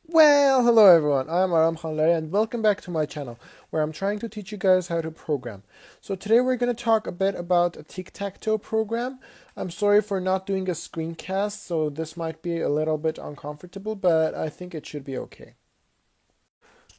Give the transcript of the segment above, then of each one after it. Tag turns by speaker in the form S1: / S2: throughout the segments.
S1: Well, hello everyone, I'm Aram Khanlari and welcome back to my channel where I'm trying to teach you guys how to program. So today we're going to talk a bit about a tic-tac-toe program. I'm sorry for not doing a screencast, so this might be a little bit uncomfortable, but I think it should be okay.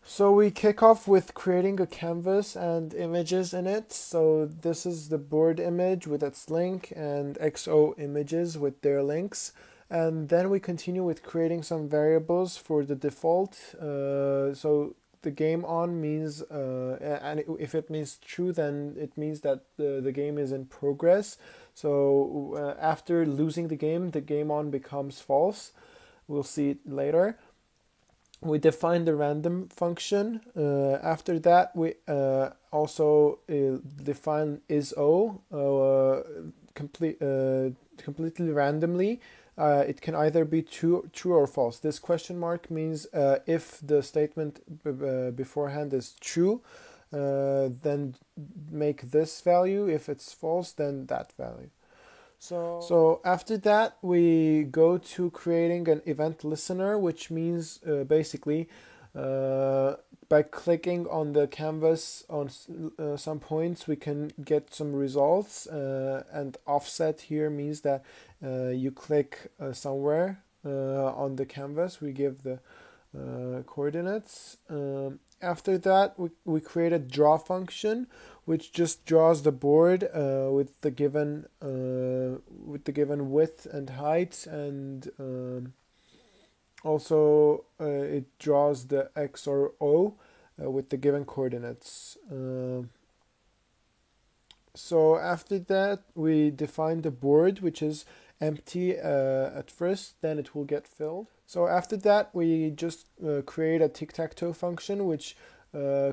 S1: So we kick off with creating a canvas and images in it. So this is the board image with its link and XO images with their links. And then we continue with creating some variables for the default. So the game on means, and if it means true, then it means that the game is in progress. So after losing the game on becomes false. We'll see it later. We define the random function. After that, we also define is_o completely randomly. It can either be true or false. This question mark means if the statement beforehand is true, then make this value. If it's false, then that value. So after that, we go to creating an event listener, which means basically uh, by clicking on the canvas on some points, we can get some results. And offset here means that you click somewhere on the canvas, we give the coordinates. After that, we create a draw function, which just draws the board with the given width and height, and also it draws the x or o with the given coordinates. So after that, we define the board, which is empty at first, then it will get filled. So after that, we just create a tic-tac-toe function, which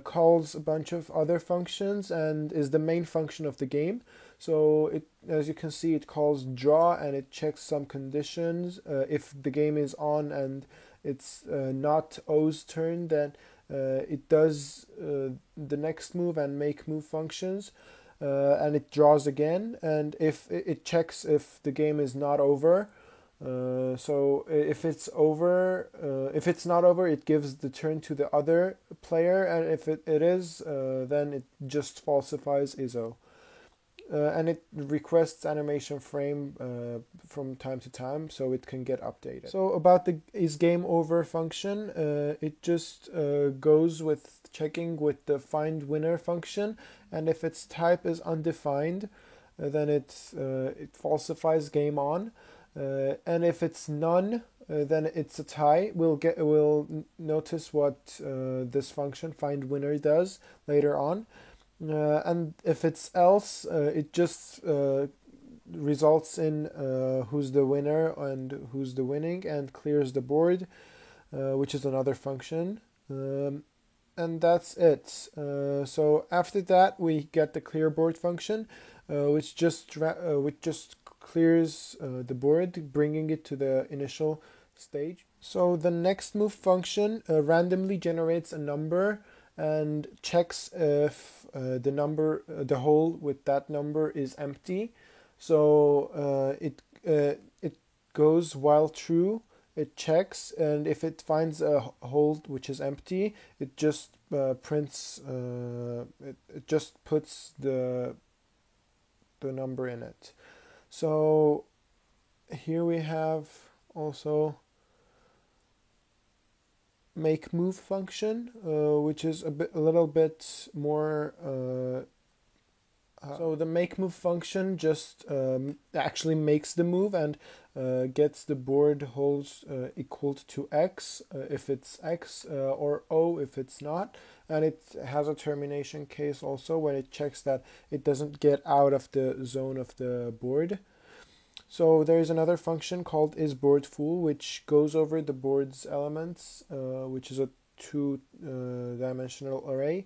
S1: calls a bunch of other functions and is the main function of the game. So it, as you can see, it calls draw and it checks some conditions. If the game is on and it's not O's turn, then it does the next move and make move functions. And it draws again, and if it checks if the game is not over. So if it's not over, it gives the turn to the other player, and if it is, then it just falsifies ISO. And it requests animation frame from time to time so it can get updated. So about the is game over function, it just goes with checking with the find winner function, and if its type is undefined, then it falsifies game on, and if it's none, then it's a tie. We'll notice what this function find winner does later on. And if it's else, it just results in who's the winner and who's the winning and clears the board, which is another function. And that's it. So after that, we get the clear board function, which just clears the board, bringing it to the initial stage. So the next move function randomly generates a number and checks if the hole with that number is empty. So it goes while true. It checks, and if it finds a hole which is empty, it just prints. It just puts the number in it. So here we have also make move function, which is a little bit more. So the make move function just actually makes the move and gets the board holes equal to x if it's x, or o if it's not, and it has a termination case also when it checks that it doesn't get out of the zone of the board. So there is another function called isBoardFull, which goes over the board's elements, which is a two-dimensional array.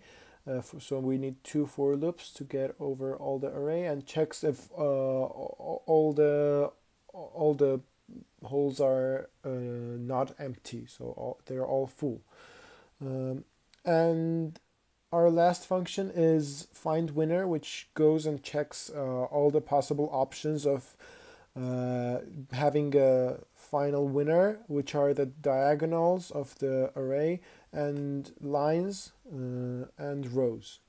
S1: So we need two for loops to get over all the array, and checks if all the holes are not empty, so they're all full. And our last function is find winner, which goes and checks all the possible options of having a final winner, which are the diagonals of the array, and lines and rows.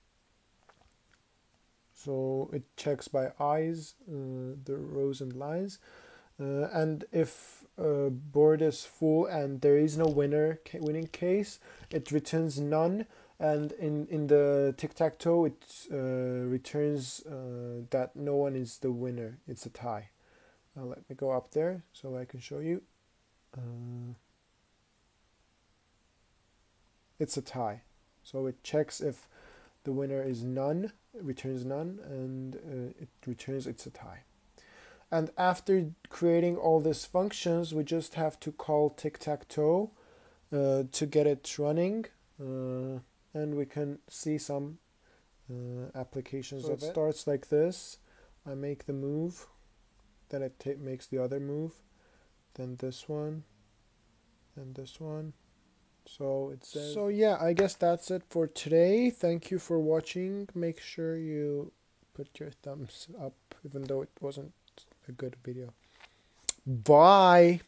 S1: So it checks by eyes the rows and lines. And if a board is full and there is no winning case, it returns none. And in the tic-tac-toe, it returns that no one is the winner. It's a tie. Let me go up there so I can show you. It's a tie. So it checks if the winner is none, it returns none, and it returns it's a tie. And after creating all these functions, we just have to call tic-tac-toe to get it running. And we can see some applications of it. It starts like this. I make the move, then it makes the other move, then this one, and this one. So it says. So yeah, I guess that's it for today. Thank you for watching. Make sure you put your thumbs up, even though it wasn't a good video. Bye.